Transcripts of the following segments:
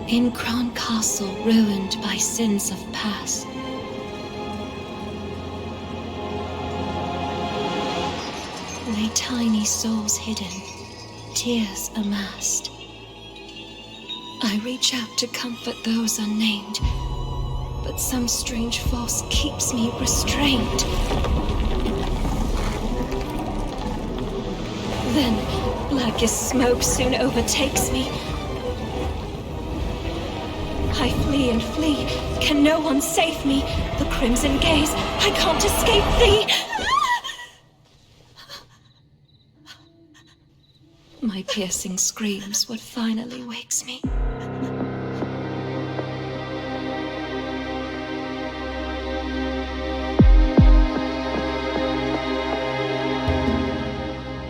In Crown Castle, ruined by sins of past, lay tiny souls hidden, tears amassed. I reach out to comfort those unnamed, but some strange force keeps me restrained. Then, black as smoke soon overtakes me. I flee and flee, can no one save me? The crimson gaze, I can't escape thee! My piercing screams what finally wakes me.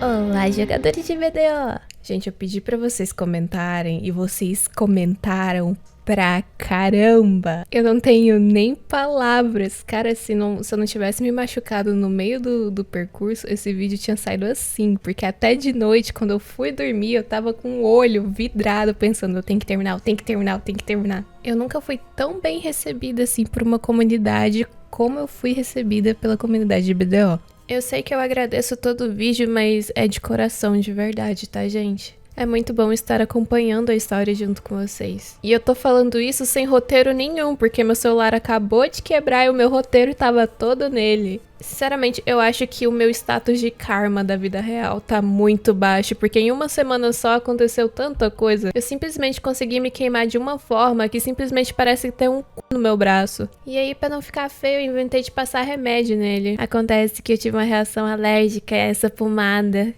Olá, jogadores de BDO! Gente, eu pedi pra vocês comentarem e vocês comentaram pra caramba. Eu não tenho nem palavras. Cara, se eu não tivesse me machucado no meio do percurso, esse vídeo tinha saído assim. Porque até de noite, quando eu fui dormir, eu tava com o olho vidrado pensando, eu tenho que terminar, eu tenho que terminar, eu tenho que terminar. Eu nunca fui tão bem recebida assim por uma comunidade como eu fui recebida pela comunidade de BDO. Eu sei que eu agradeço todo o vídeo, mas é de coração, de verdade, tá, gente? É muito bom estar acompanhando a história junto com vocês. E eu tô falando isso sem roteiro nenhum, porque meu celular acabou de quebrar e o meu roteiro tava todo nele. Sinceramente, eu acho que o meu status de karma da vida real tá muito baixo, porque em uma semana só aconteceu tanta coisa. Eu simplesmente consegui me queimar de uma forma que simplesmente parece ter um cu no meu braço. E aí, pra não ficar feio, eu inventei de passar remédio nele. Acontece que eu tive uma reação alérgica a essa pomada,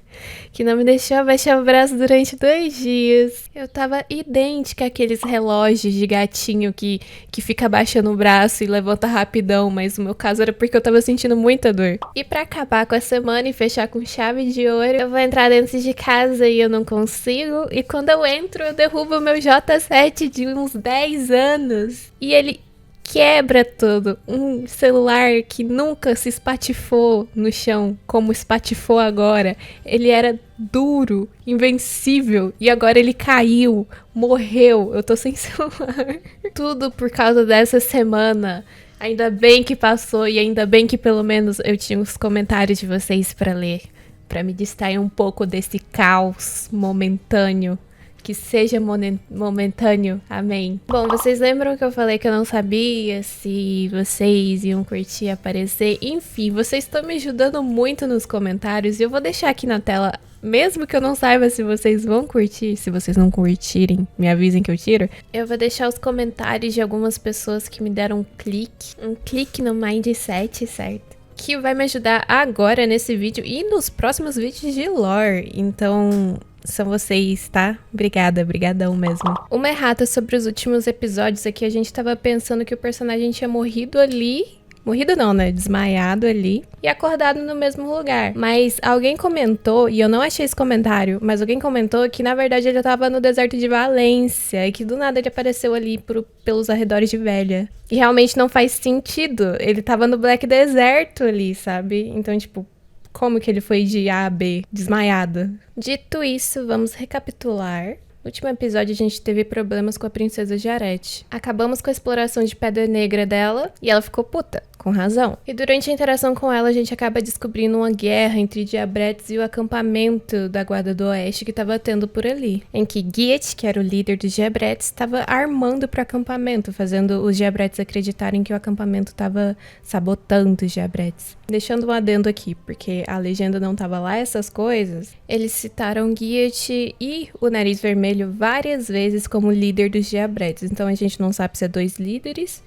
que não me deixou abaixar o braço durante 2 dias. Eu tava idêntica àqueles relógios de gatinho que fica abaixando o braço e levanta rapidão, mas no meu caso era porque eu tava sentindo muita dor. E pra acabar com a semana e fechar com chave de ouro, eu vou entrar dentro de casa e eu não consigo. E quando eu entro, eu derrubo o meu J7 de uns 10 anos. E ele quebra tudo. Um celular que nunca se espatifou no chão como espatifou agora. Ele era duro, invencível, e agora ele caiu, morreu. Eu tô sem celular. Tudo por causa dessa semana. Ainda bem que passou e ainda bem que pelo menos eu tinha os comentários de vocês pra ler, pra me distrair um pouco desse caos momentâneo. Que seja momentâneo, amém. Bom, vocês lembram que eu falei que eu não sabia se vocês iam curtir aparecer? Enfim, vocês estão me ajudando muito nos comentários e eu vou deixar aqui na tela, mesmo que eu não saiba se vocês vão curtir. Se vocês não curtirem, me avisem que eu tiro. Eu vou deixar os comentários de algumas pessoas que me deram um clique no mindset, certo? Que vai me ajudar agora nesse vídeo e nos próximos vídeos de lore. Então, são vocês, tá? Obrigada, brigadão mesmo. Uma errata sobre os últimos episódios aqui, a gente tava pensando que o personagem tinha morrido ali. Morrido não, né? Desmaiado ali e acordado no mesmo lugar. Mas alguém comentou, e eu não achei esse comentário, mas alguém comentou que na verdade ele tava no deserto de Valência e que do nada ele apareceu ali pelos arredores de Velha. E realmente não faz sentido. Ele tava no Black Deserto ali, sabe? Então, tipo, como que ele foi de A a B, desmaiado? Dito isso, vamos recapitular. No último episódio a gente teve problemas com a princesa Jareth. Acabamos com a exploração de Pedra Negra dela e ela ficou puta, com razão. E durante a interação com ela a gente acaba descobrindo uma guerra entre Diabretes e o acampamento da Guarda do Oeste que estava tendo por ali. Em que Gyet, que era o líder dos Diabretes, estava armando pro acampamento, fazendo os Diabretes acreditarem que o acampamento estava sabotando os Diabretes. Deixando um adendo aqui, porque a legenda não tava lá essas coisas, eles citaram Gyet e o Nariz Vermelho várias vezes como líder dos Diabretes, então a gente não sabe se é 2 líderes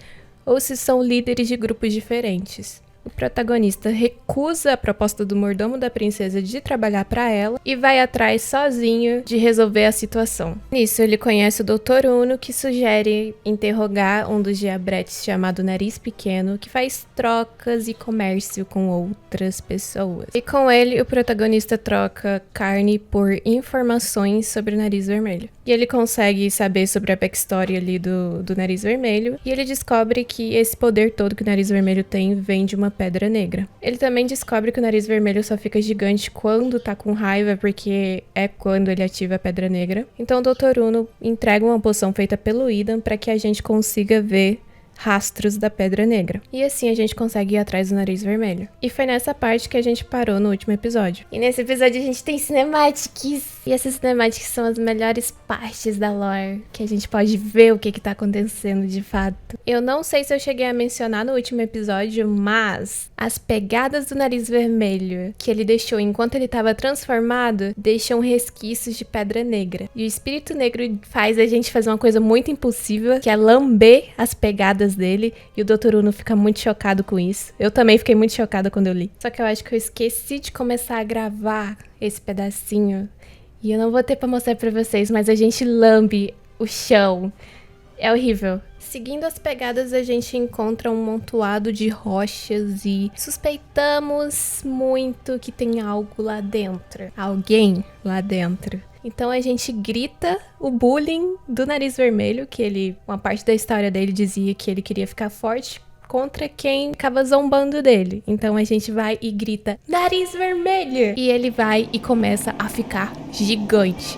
ou se são líderes de grupos diferentes. o protagonista recusa a proposta do mordomo da princesa de trabalhar para ela e vai atrás sozinho de resolver a situação. Nisso, ele conhece o Dr. Uno, que sugere interrogar um dos diabretes chamado Nariz Pequeno, que faz trocas e comércio com outras pessoas. E com ele, o protagonista troca carne por informações sobre o Nariz Vermelho. E ele consegue saber sobre a backstory ali do Nariz Vermelho, e ele descobre que esse poder todo que o Nariz Vermelho tem vem de uma pedra negra. Ele também descobre que o Nariz Vermelho só fica gigante quando tá com raiva, porque é quando ele ativa a pedra negra. Então o Dr. Uno entrega uma poção feita pelo Ethan para que a gente consiga ver rastros da pedra negra. E assim a gente consegue ir atrás do Nariz Vermelho. E foi nessa parte que a gente parou no último episódio. E nesse episódio a gente tem cinemáticas. E essas cinemáticas são as melhores partes da lore, que a gente pode ver o que tá acontecendo de fato. Eu não sei se eu cheguei a mencionar no último episódio, mas as pegadas do Nariz Vermelho que ele deixou enquanto ele estava transformado, deixam resquícios de pedra negra. E o Espírito Negro faz a gente fazer uma coisa muito impulsiva, que é lamber as pegadas dele, e o Dr. Uno fica muito chocado com isso. Eu também fiquei muito chocada quando eu li. Só que eu acho que eu esqueci de começar a gravar esse pedacinho, e eu não vou ter pra mostrar pra vocês, mas a gente lambe o chão. É horrível. Seguindo as pegadas, a gente encontra um montoado de rochas e suspeitamos muito que tem algo lá dentro. Alguém lá dentro. Então a gente grita o bullying do Nariz Vermelho, que uma parte da história dele dizia que ele queria ficar forte contra quem ficava zombando dele. Então a gente vai e grita, Nariz Vermelho! E ele vai e começa a ficar gigante.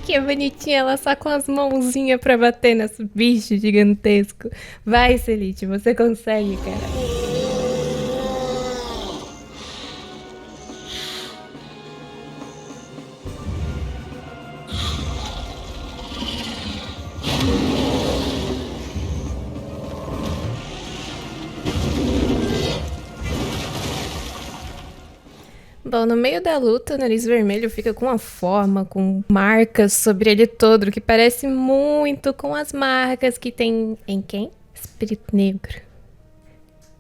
Que bonitinha, ela só com as mãozinhas pra bater nesse bicho gigantesco. Vai, Celite, você consegue, cara. Bom, no meio da luta, o Nariz Vermelho fica com uma forma, com marcas sobre ele todo, que parece muito com as marcas que tem em quem? Espírito Negro.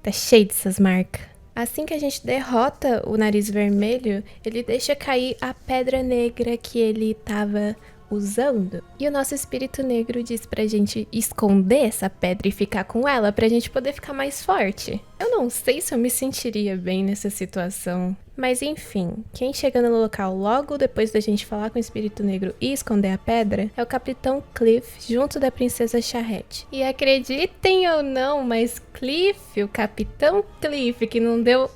Tá cheio dessas marcas. Assim que a gente derrota o Nariz Vermelho, ele deixa cair a pedra negra que ele tava usando. E o nosso Espírito Negro diz pra gente esconder essa pedra e ficar com ela, pra gente poder ficar mais forte. Eu não sei se eu me sentiria bem nessa situação. Mas enfim, quem chega no local logo depois da gente falar com o Espírito Negro e esconder a pedra é o Capitão Cliff junto da Princesa Charrette. E acreditem ou não, mas Cliff, o Capitão Cliff, que não deu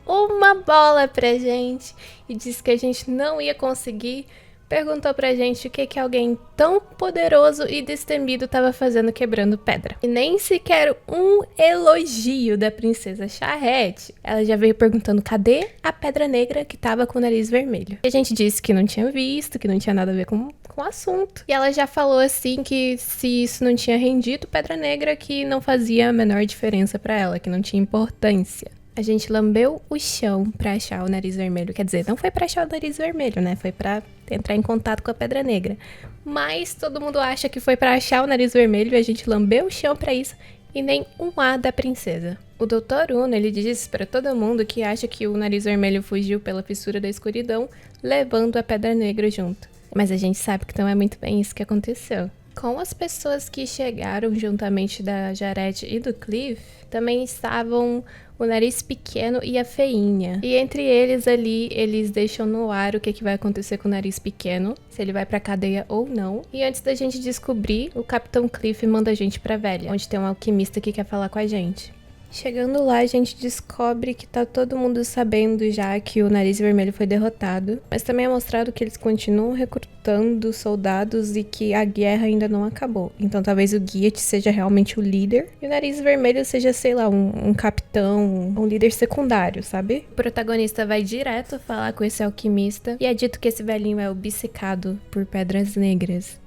uma bola pra gente e disse que a gente não ia conseguir, perguntou pra gente o que alguém tão poderoso e destemido tava fazendo quebrando pedra. E nem sequer um elogio da Princesa Charrette. Ela já veio perguntando cadê a pedra negra que tava com o Nariz Vermelho. E a gente disse que não tinha visto, que não tinha nada a ver com o assunto. E ela já falou assim que se isso não tinha rendido pedra negra, que não fazia a menor diferença pra ela, que não tinha importância. A gente lambeu o chão pra achar o Nariz Vermelho. Quer dizer, não foi pra achar o Nariz Vermelho, né? Foi pra entrar em contato com a Pedra Negra. Mas todo mundo acha que foi pra achar o Nariz Vermelho e a gente lambeu o chão pra isso. E nem um A da princesa. O Dr. Uno, ele diz pra todo mundo que acha que o Nariz Vermelho fugiu pela fissura da escuridão, levando a Pedra Negra junto. Mas a gente sabe que não é muito bem isso que aconteceu. Com as pessoas que chegaram juntamente da Jareth e do Cliff, também estavam o Nariz Pequeno e a Feinha. E entre eles ali, eles deixam no ar o que vai acontecer com o Nariz Pequeno, se ele vai pra cadeia ou não. E antes da gente descobrir, o Capitão Cliff manda a gente pra Velha, onde tem um alquimista que quer falar com a gente. Chegando lá, a gente descobre que tá todo mundo sabendo já que o Nariz Vermelho foi derrotado, mas também é mostrado que eles continuam recrutando soldados e que a guerra ainda não acabou. Então talvez o Gyat seja realmente o líder e o Nariz Vermelho seja, sei lá, um capitão, um líder secundário, sabe? O protagonista vai direto falar com esse alquimista e é dito que esse velhinho é obcecado por pedras negras.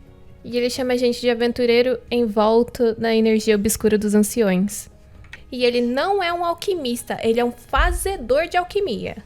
E ele chama a gente de aventureiro envolto na energia obscura dos anciões. E ele não é um alquimista, ele é um fazedor de alquimia.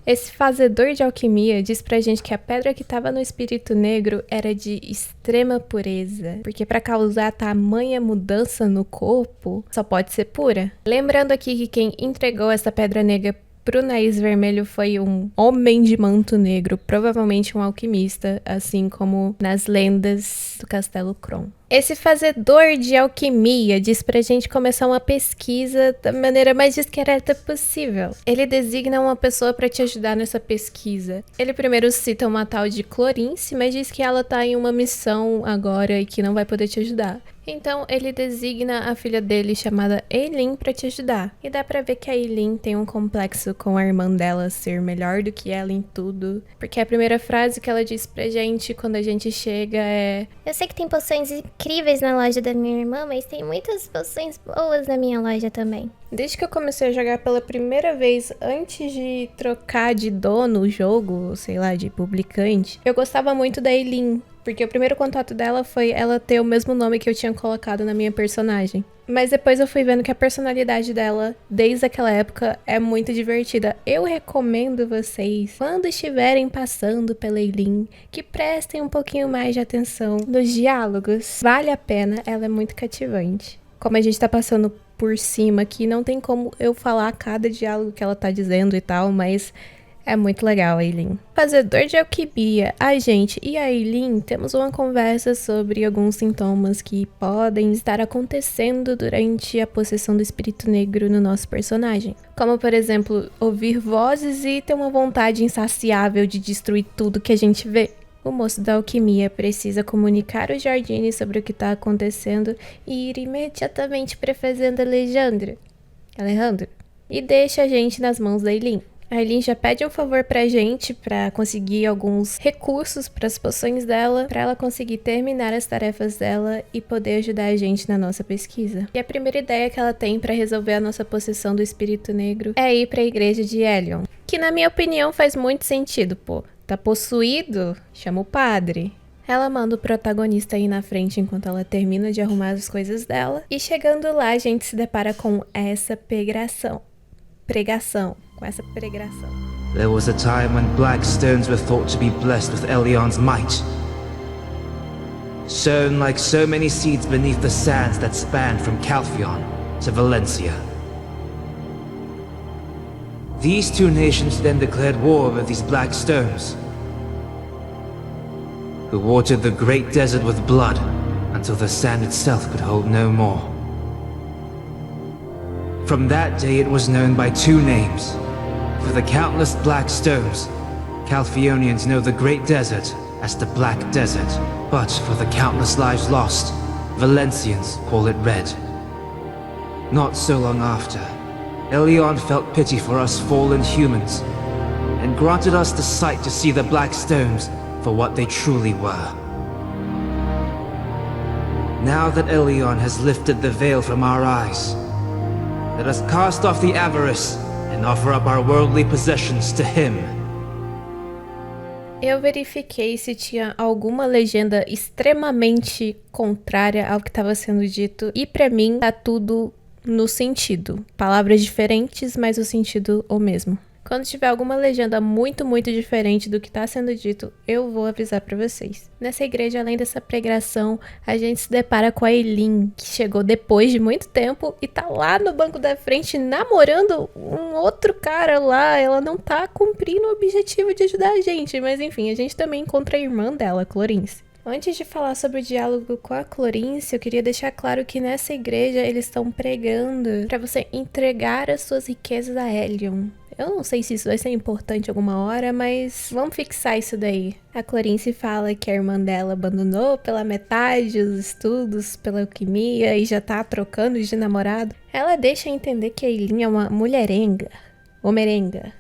Esse fazedor de alquimia diz pra gente que a pedra que tava no espírito negro era de extrema pureza, porque pra causar tamanha mudança no corpo, só pode ser pura. Lembrando aqui que quem entregou essa pedra negra pro Nariz Vermelho foi um homem de manto negro, provavelmente um alquimista, assim como nas lendas do Castelo Kron. Esse fazedor de alquimia diz pra gente começar uma pesquisa da maneira mais discreta possível. Ele designa uma pessoa pra te ajudar nessa pesquisa. Ele primeiro cita uma tal de Clorince, mas diz que ela tá em uma missão agora e que não vai poder te ajudar. Então ele designa a filha dele chamada Eileen pra te ajudar. E dá pra ver que a Eileen tem um complexo com a irmã dela ser melhor do que ela em tudo. Porque a primeira frase que ela diz pra gente quando a gente chega é: eu sei que tem poções incríveis na loja da minha irmã, mas tem muitas poções boas na minha loja também. Desde que eu comecei a jogar pela primeira vez, antes de trocar de dono o jogo, sei lá, de publicante, eu gostava muito da Eileen. Porque o primeiro contato dela foi ela ter o mesmo nome que eu tinha colocado na minha personagem. Mas depois eu fui vendo que a personalidade dela, desde aquela época, é muito divertida. Eu recomendo vocês, quando estiverem passando pela Eileen, que prestem um pouquinho mais de atenção nos diálogos. Vale a pena, ela é muito cativante. Como a gente tá passando por cima aqui, não tem como eu falar cada diálogo que ela tá dizendo e tal, mas é muito legal, a Eileen. Fazedor de alquimia, a gente e a Eileen temos uma conversa sobre alguns sintomas que podem estar acontecendo durante a possessão do espírito negro no nosso personagem. Como, por exemplo, ouvir vozes e ter uma vontade insaciável de destruir tudo que a gente vê. O moço da alquimia precisa comunicar aos Jardine sobre o que está acontecendo e ir imediatamente para a fazenda Alejandro. E deixa a gente nas mãos da Eileen. A Eileen já pede um favor pra gente pra conseguir alguns recursos para as poções dela, pra ela conseguir terminar as tarefas dela e poder ajudar a gente na nossa pesquisa. E a primeira ideia que ela tem pra resolver a nossa possessão do espírito negro é ir pra igreja de Helion, que na minha opinião faz muito sentido, pô. Tá possuído? Chama o padre. Ela manda o protagonista ir na frente enquanto ela termina de arrumar as coisas dela. E chegando lá, a gente se depara com essa pregação. There was a time when black stones were thought to be blessed with Elion's might. Sown like so many seeds beneath the sands that span from Calphion to Valencia. These two nations then declared war over these black stones, who watered the great desert with blood until the sand itself could hold no more. From that day it was known by two names. For the countless black stones, Calphionians know the Great Desert as the Black Desert. But for the countless lives lost, Valencians call it Red. Not so long after, Elion felt pity for us fallen humans, and granted us the sight to see the black stones for what they truly were. Now that Elion has lifted the veil from our eyes, let us cast off the avarice and offer up our worldly possessions to him. Eu verifiquei se tinha alguma legenda extremamente contrária ao que estava sendo dito, e pra mim tá tudo no sentido. Palavras diferentes, mas o sentido o mesmo. Quando tiver alguma legenda muito diferente do que está sendo dito, eu vou avisar pra vocês. Nessa igreja, além dessa pregação, a gente se depara com a Eileen, que chegou depois de muito tempo e tá lá no banco da frente namorando um outro cara lá. Ela não tá cumprindo o objetivo de ajudar a gente, mas enfim, a gente também encontra a irmã dela, Clorince. Antes de falar sobre o diálogo com a Clorince, eu queria deixar claro que nessa igreja eles estão pregando para você entregar as suas riquezas a Helion. Eu não sei se isso vai ser importante alguma hora, mas vamos fixar isso daí. A Clorince fala que a irmã dela abandonou pela metade os estudos pela alquimia e já tá trocando de namorado. Ela deixa entender que a Eileen é uma mulherenga, ou merenga.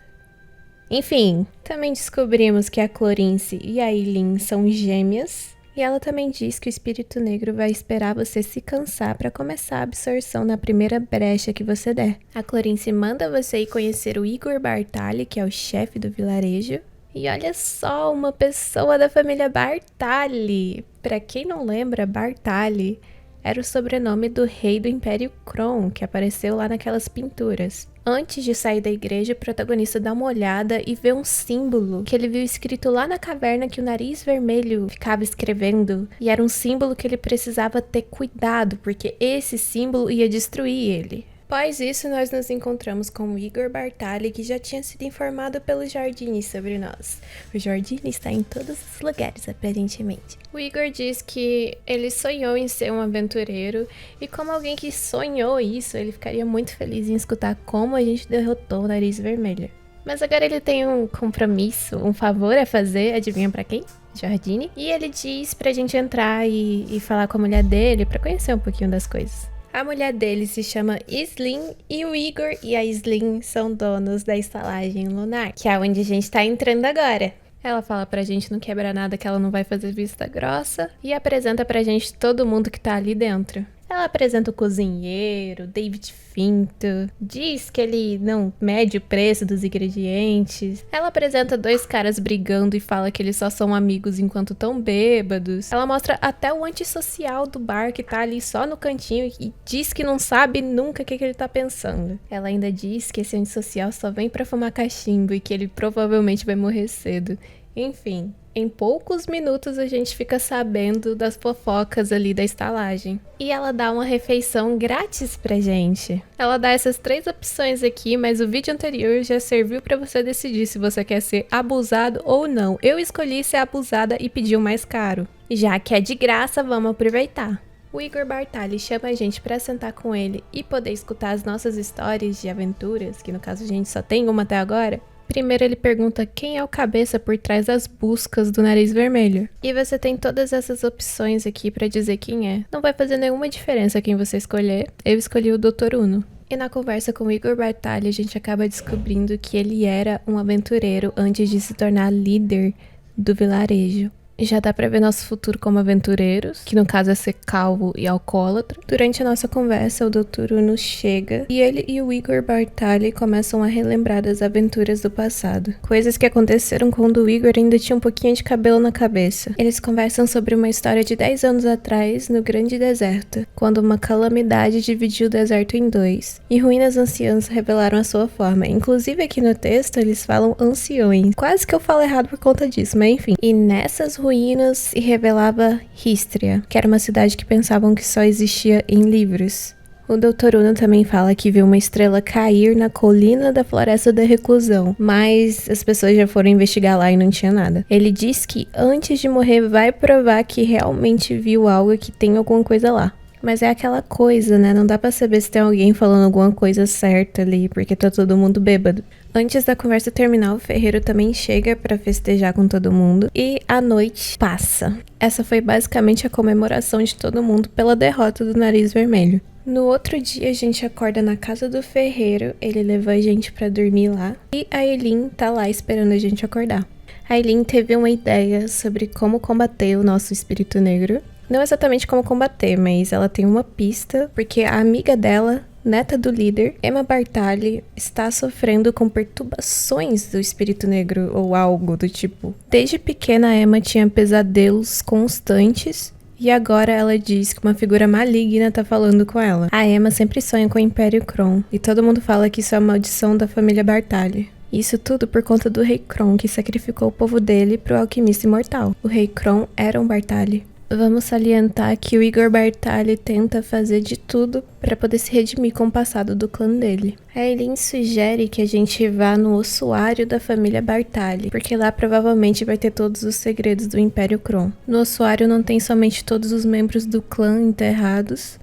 Enfim, também descobrimos que a Clorince e a Eileen são gêmeas. E ela também diz que o espírito negro vai esperar você se cansar para começar a absorção na primeira brecha que você der. A Clorince manda você ir conhecer o Igor Bartali, que é o chefe do vilarejo. E olha só, uma pessoa da família Bartali. Para quem não lembra, Bartali era o sobrenome do rei do Império Kron, que apareceu lá naquelas pinturas. Antes de sair da igreja, o protagonista dá uma olhada e vê um símbolo que ele viu escrito lá na caverna que o Nariz Vermelho ficava escrevendo. E era um símbolo que ele precisava ter cuidado, porque esse símbolo ia destruir ele. Após isso, nós nos encontramos com o Igor Bartali, que já tinha sido informado pelo Jardine sobre nós. O Jardine está em todos os lugares, aparentemente. O Igor diz que ele sonhou em ser um aventureiro, e como alguém que sonhou isso, ele ficaria muito feliz em escutar como a gente derrotou o Nariz Vermelho. Mas agora ele tem um compromisso, um favor a fazer, adivinha pra quem? Jardine. E ele diz pra gente entrar e falar com a mulher dele, pra conhecer um pouquinho das coisas. A mulher dele se chama Islin e o Igor e a Islin são donos da estalagem lunar, que é onde a gente tá entrando agora. Ela fala pra gente não quebrar nada, que ela não vai fazer vista grossa, e apresenta pra gente todo mundo que tá ali dentro. Ela apresenta o cozinheiro, David Finto, diz que ele não mede o preço dos ingredientes. Ela apresenta dois caras brigando e fala que eles só são amigos enquanto tão bêbados. Ela mostra até o antissocial do bar que tá ali só no cantinho e diz que não sabe nunca o que ele tá pensando. Ela ainda diz que esse antissocial só vem pra fumar cachimbo e que ele provavelmente vai morrer cedo. Enfim, em poucos minutos a gente fica sabendo das fofocas ali da estalagem. E ela dá uma refeição grátis pra gente. Ela dá essas 3 opções aqui, mas o vídeo anterior já serviu pra você decidir se você quer ser abusado ou não. Eu escolhi ser abusada e pedi o mais caro. Já que é de graça, vamos aproveitar. O Igor Bartali chama a gente pra sentar com ele e poder escutar as nossas histórias de aventuras, que no caso a gente só tem uma até agora. Primeiro ele pergunta quem é o cabeça por trás das buscas do Nariz Vermelho. E você tem todas essas opções aqui pra dizer quem é. Não vai fazer nenhuma diferença quem você escolher. Eu escolhi o Dr. Uno. E na conversa com o Igor Bartali, a gente acaba descobrindo que ele era um aventureiro antes de se tornar líder do vilarejo. Já dá pra ver nosso futuro como aventureiros, que no caso é ser calvo e alcoólatra. Durante a nossa conversa, o Dr. Uno chega e ele e o Igor Bartali começam a relembrar das aventuras do passado. Coisas que aconteceram quando o Igor ainda tinha um pouquinho de cabelo na cabeça. Eles conversam sobre uma história de 10 anos atrás, no Grande Deserto, quando uma calamidade dividiu o deserto em 2, e ruínas anciãs revelaram a sua forma. Inclusive aqui no texto eles falam anciões. Quase que eu falo errado por conta disso, mas enfim. E nessas ruínas se revelava Histria, que era uma cidade que pensavam que só existia em livros. O Dr. Uno também fala que viu uma estrela cair na colina da Floresta da Reclusão, mas as pessoas já foram investigar lá e não tinha nada. Ele diz que antes de morrer vai provar que realmente viu algo, que tem alguma coisa lá. Mas é aquela coisa, né? Não dá pra saber se tem alguém falando alguma coisa certa ali, porque tá todo mundo bêbado. Antes da conversa terminar, o ferreiro também chega pra festejar com todo mundo e a noite passa. Essa foi basicamente a comemoração de todo mundo pela derrota do Nariz Vermelho. No outro dia, a gente acorda na casa do ferreiro, ele leva a gente pra dormir lá e a Eileen tá lá esperando a gente acordar. A Eileen teve uma ideia sobre como combater o nosso espírito negro. Não exatamente como combater, mas ela tem uma pista, porque a amiga dela, neta do líder, Emma Bartali, está sofrendo com perturbações do espírito negro ou algo do tipo. Desde pequena, a Emma tinha pesadelos constantes e agora ela diz que uma figura maligna tá falando com ela. A Emma sempre sonha com o Império Kron e todo mundo fala que isso é a maldição da família Bartali. Isso tudo por conta do Rei Kron, que sacrificou o povo dele pro alquimista imortal. O Rei Kron era um Bartali. vamos salientar que o Igor Bartali tenta fazer de tudo para poder se redimir com o passado do clã dele. A Eileen sugere que a gente vá no ossuário da família Bartali, porque lá provavelmente vai ter todos os segredos do Império Kron. No ossuário não tem somente todos os membros do clã enterrados,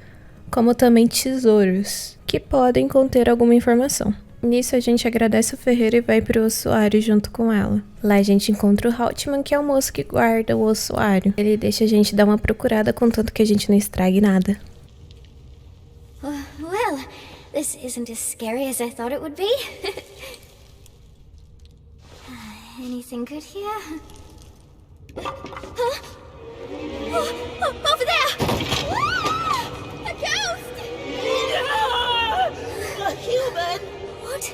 como também tesouros, que podem conter alguma informação. Nisso a gente agradece o ferreiro e vai pro ossuário junto com ela. Lá a gente encontra o Haltman, que é o moço que guarda o ossuário. Ele deixa a gente dar uma procurada, contanto que a gente não estrague nada. Well, this isn't as scary as I thought it would be. Anything good here? Huh? Over there! A ghost! A human! What?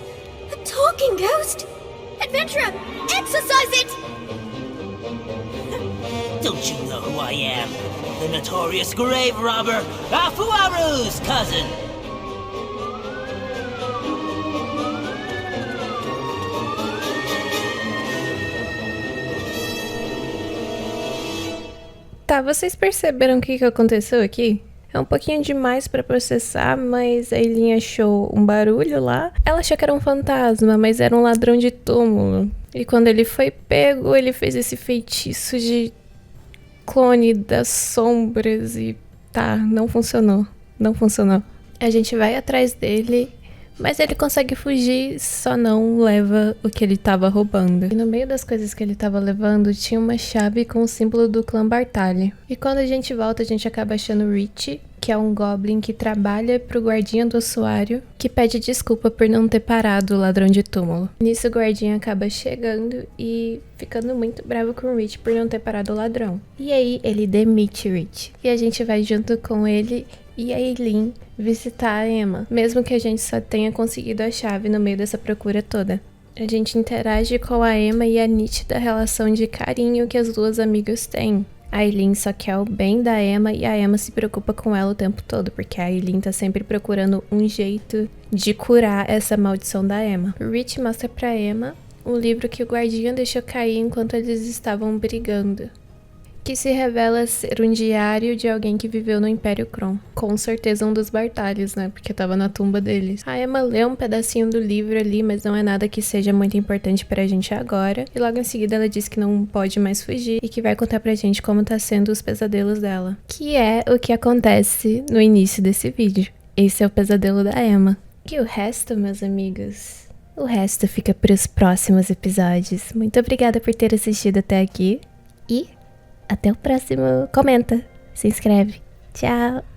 A talking ghost? Adventurer, exorcise it! Don't you know who I am? The notorious grave robber, Afuaru's cousin! Tá, vocês perceberam o que aconteceu aqui? É um pouquinho demais pra processar, mas a Eileen achou um barulho lá. Ela achou que era um fantasma, mas era um ladrão de túmulo. E quando ele foi pego, ele fez esse feitiço de clone das sombras e tá, não funcionou. Não funcionou. A gente vai atrás dele, mas ele consegue fugir, só não leva o que ele tava roubando. E no meio das coisas que ele tava levando, tinha uma chave com o símbolo do clã Bartali. E quando a gente volta, a gente acaba achando Rich, que é um goblin que trabalha pro guardinha do ossuário, que pede desculpa por não ter parado o ladrão de túmulo. Nisso o guardinha acaba chegando e ficando muito bravo com o Rich por não ter parado o ladrão. E aí ele demite Rich. E a gente vai junto com ele e a Eileen visitar a Emma, mesmo que a gente só tenha conseguido a chave no meio dessa procura toda. A gente interage com a Emma e a nítida relação de carinho que as duas amigas têm. A Eileen só quer o bem da Emma e a Emma se preocupa com ela o tempo todo, porque a Eileen tá sempre procurando um jeito de curar essa maldição da Emma. O Rich mostra pra Emma um livro que o guardinha deixou cair enquanto eles estavam brigando, que se revela ser um diário de alguém que viveu no Império Kron. Com certeza um dos Bartales, né? Porque tava na tumba deles. A Emma lê um pedacinho do livro ali, mas não é nada que seja muito importante pra gente agora. E logo em seguida ela diz que não pode mais fugir e que vai contar pra gente como tá sendo os pesadelos dela. Que é o que acontece no início desse vídeo. Esse é o pesadelo da Emma. E o resto, meus amigos? O resto fica pros próximos episódios. Muito obrigada por ter assistido até aqui. E até o próximo. Comenta, se inscreve. Tchau!